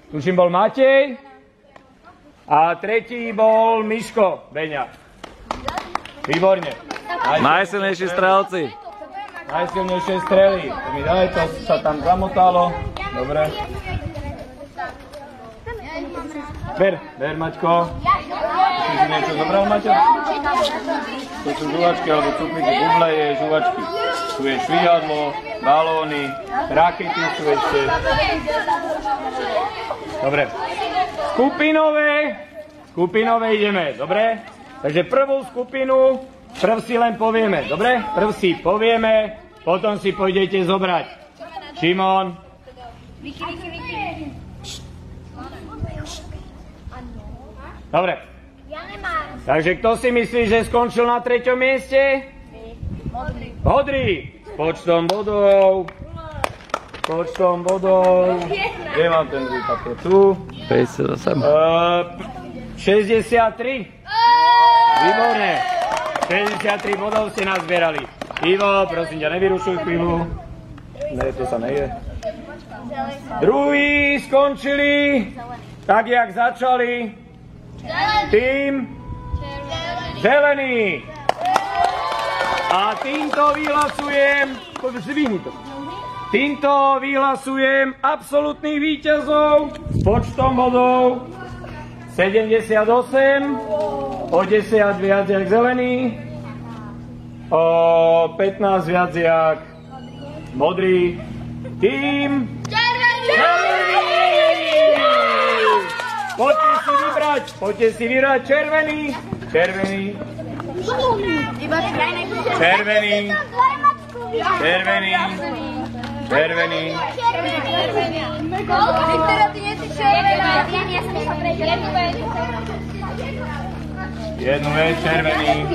Tuším bol Matej a tretí bol Miško Beňa. Výborne. Najsilnejší strelci. Najsilnejšie strely. To sa tam zamotalo. Dobre. Ber Maťko. Si niečo zobral, Maťo? To sú žuvačky alebo cukliky, bubleje, žuvačky. Tu je švihadlo, balóny, rakety sú ešte. Dobre. Skupinové ideme, dobre? Takže prvú skupinu, prv si len povieme, dobre? Prv si povieme, potom si pôjdete zobrať. Šimon. Dobre. Takže kto si myslí, že skončil na 3. mieste? Modrý. S počtom bodov. Kde mám ten druhý papier? Tu. 58. 63. Výborné. 63 bodov ste nazbierali. Ivo, prosím ťa, nevyrušuj chvíľu. Ne, to sa neje. Druhí skončili tak, jak začali. Tým zelený. A týmto vyhlasujem absolútnych víťazov s počtom bodov 78, o 10 viac jak zelený, o 15 viac jak modrý. Tým Poďte si vybrať červený. Jednu vec červený.